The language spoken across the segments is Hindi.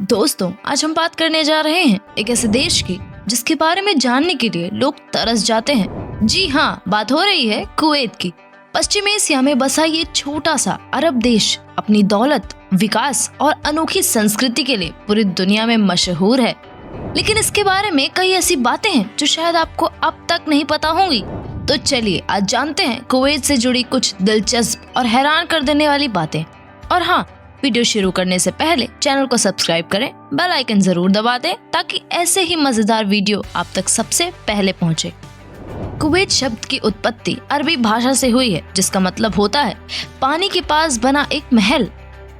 दोस्तों, आज हम बात करने जा रहे हैं एक ऐसे देश की जिसके बारे में जानने के लिए लोग तरस जाते हैं। जी हाँ, बात हो रही है कुवैत की। पश्चिम एशिया में बसा ये छोटा सा अरब देश अपनी दौलत, विकास और अनोखी संस्कृति के लिए पूरी दुनिया में मशहूर है। लेकिन इसके बारे में कई ऐसी बातें हैं जो शायद आपको अब तक नहीं पता होंगी। तो चलिए आज जानते हैं कुवैत से जुड़ी कुछ दिलचस्प और हैरान कर देने वाली बातें। और हाँ, वीडियो शुरू करने से पहले चैनल को सब्सक्राइब करें, बेल आइकन जरूर दबा दें ताकि ऐसे ही मजेदार वीडियो आप तक सबसे पहले पहुंचे। कुवैत शब्द की उत्पत्ति अरबी भाषा से हुई है, जिसका मतलब होता है पानी के पास बना एक महल।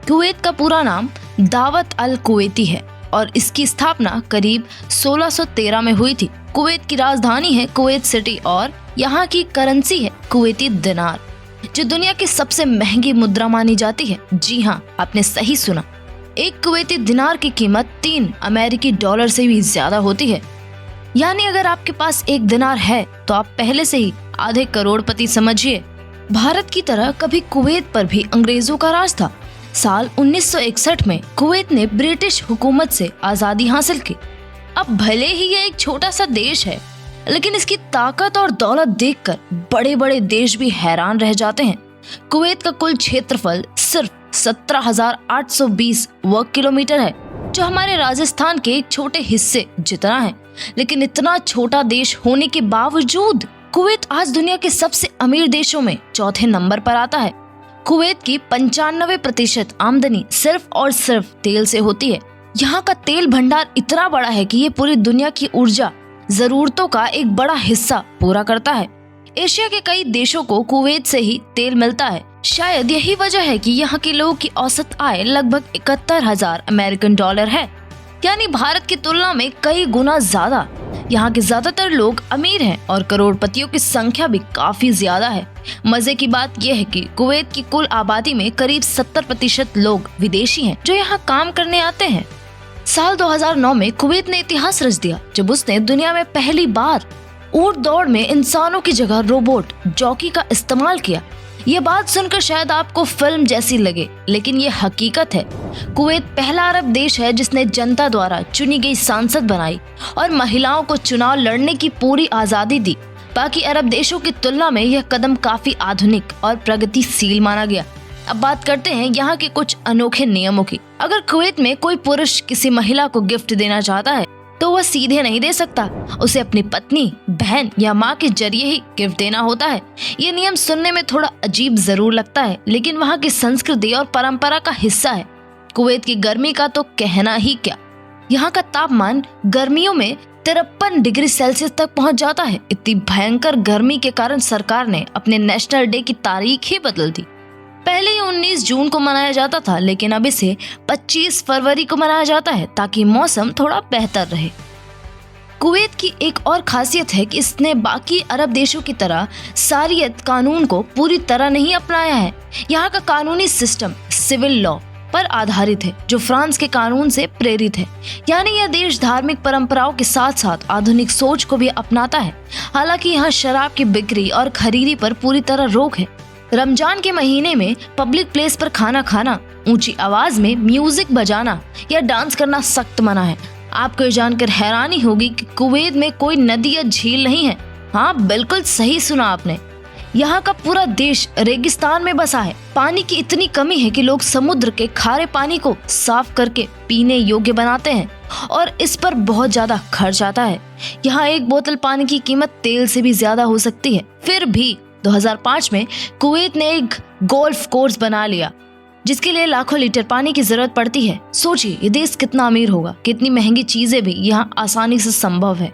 कुवैत का पूरा नाम दावत अल कुवैती है और इसकी स्थापना करीब 1613 में हुई थी। कुवैत की राजधानी है कुवैत सिटी और यहाँ की करेंसी है कुवैती दिनार, जो दुनिया की सबसे महंगी मुद्रा मानी जाती है। जी हाँ, आपने सही सुना। एक कुवैती दिनार की कीमत 3 अमेरिकी डॉलर से भी ज्यादा होती है। यानी अगर आपके पास एक दिनार है तो आप पहले से ही आधे करोड़पति समझिए। भारत की तरह कभी कुवैत पर भी अंग्रेजों का राज था। साल 1961 में कुवैत ने ब्रिटिश हुकूमत से आजादी हासिल की। अब भले ही यह एक छोटा सा देश है, लेकिन इसकी ताकत और दौलत देखकर बड़े बड़े देश भी हैरान रह जाते हैं। कुवैत का कुल क्षेत्रफल सिर्फ 17,820 वर्ग किलोमीटर है, जो हमारे राजस्थान के एक छोटे हिस्से जितना है। लेकिन इतना छोटा देश होने के बावजूद कुवैत आज दुनिया के सबसे अमीर देशों में चौथे नंबर पर आता है। कुवैत की 95% आमदनी सिर्फ और सिर्फ तेल से होती है। यहाँ का तेल भंडार इतना बड़ा है कि ये पूरी दुनिया की ऊर्जा जरूरतों का एक बड़ा हिस्सा पूरा करता है। एशिया के कई देशों को कुवैत से ही तेल मिलता है। शायद यही वजह है कि यहाँ के लोगों की औसत आय लगभग 71,000 अमेरिकन डॉलर है, यानी भारत की तुलना में कई गुना ज्यादा। यहाँ के ज्यादातर लोग अमीर हैं और करोड़पतियों की संख्या भी काफी ज्यादा है। मजे की बात यह है कि कुवैत की कुल आबादी में करीब 70% लोग विदेशी हैं, जो यहाँ काम करने आते हैं। साल 2009 में कुवैत ने इतिहास रच दिया जब उसने दुनिया में पहली बार ऊंट दौड़ में इंसानों की जगह रोबोट जॉकी का इस्तेमाल किया। ये बात सुनकर शायद आपको फिल्म जैसी लगे, लेकिन ये हकीकत है। कुवैत पहला अरब देश है जिसने जनता द्वारा चुनी गई सांसद बनाई और महिलाओं को चुनाव लड़ने की पूरी आजादी दी। बाकी अरब देशों की तुलना में यह कदम काफी आधुनिक और प्रगतिशील माना गया। अब बात करते हैं यहाँ के कुछ अनोखे नियमों की। अगर कुवैत में कोई पुरुष किसी महिला को गिफ्ट देना चाहता है तो वह सीधे नहीं दे सकता, उसे अपनी पत्नी, बहन या माँ के जरिए ही गिफ्ट देना होता है। ये नियम सुनने में थोड़ा अजीब जरूर लगता है, लेकिन वहाँ की संस्कृति और परंपरा का हिस्सा है। कुवैत की गर्मी का तो कहना ही क्या। यहाँ का तापमान गर्मियों में 53 डिग्री सेल्सियस तक पहुँच जाता है। इतनी भयंकर गर्मी के कारण सरकार ने अपने नेशनल डे की तारीख ही बदल दी। पहले ये 19 जून को मनाया जाता था, लेकिन अब इसे 25 फरवरी को मनाया जाता है ताकि मौसम थोड़ा बेहतर रहे। कुवैत की एक और खासियत है कि इसने बाकी अरब देशों की तरह शरीयत कानून को पूरी तरह नहीं अपनाया है। यहाँ का कानूनी सिस्टम सिविल लॉ पर आधारित है, जो फ्रांस के कानून से प्रेरित है। यानी यह देश धार्मिक परंपराओं के साथ साथ आधुनिक सोच को भी अपनाता है। हालांकि यहाँ शराब की बिक्री और खरीदी पर पूरी तरह रोक है। रमजान के महीने में पब्लिक प्लेस पर खाना खाना, ऊंची आवाज में म्यूजिक बजाना या डांस करना सख्त मना है। आपको ये जानकर हैरानी होगी कि कुवैत में कोई नदी या झील नहीं है। हाँ, बिल्कुल सही सुना आपने। यहाँ का पूरा देश रेगिस्तान में बसा है। पानी की इतनी कमी है कि लोग समुद्र के खारे पानी को साफ करके पीने योग्य बनाते हैं और इस पर बहुत ज्यादा खर्च आता है। यहाँ एक बोतल पानी की कीमत तेल से भी ज्यादा हो सकती है। फिर भी 2005 में कुवैत ने एक गोल्फ कोर्स बना लिया, जिसके लिए लाखों लीटर पानी की जरूरत पड़ती है। सोचिए ये देश कितना अमीर होगा, कितनी महंगी चीजें भी यहाँ आसानी से संभव है।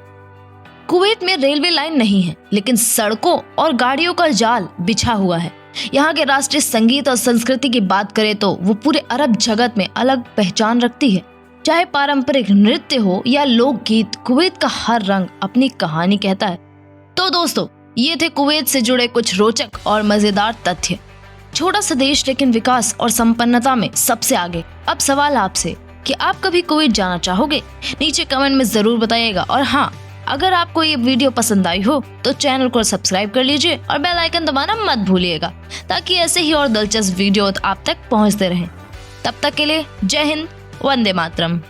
कुवैत में रेलवे लाइन नहीं है, लेकिन सड़कों और गाड़ियों का जाल बिछा हुआ है। यहाँ के राष्ट्रीय संगीत और संस्कृति की बात करें तो वो पूरे अरब जगत में अलग पहचान रखती है। चाहे पारंपरिक नृत्य हो या लोकगीत, कुवैत का हर रंग अपनी कहानी कहता है। तो दोस्तों, ये थे कुवैत से जुड़े कुछ रोचक और मजेदार तथ्य। छोटा सा देश लेकिन विकास और संपन्नता में सबसे आगे। अब सवाल आपसे कि आप कभी कुवैत जाना चाहोगे? नीचे कमेंट में जरूर बताइएगा। और हाँ, अगर आपको ये वीडियो पसंद आई हो तो चैनल को सब्सक्राइब कर लीजिए और बेल आइकन दबाना मत भूलिएगा, ताकि ऐसे ही और दिलचस्प वीडियो आप तक पहुंचते रहें। तब तक के लिए जय हिंद, वंदे मातरम।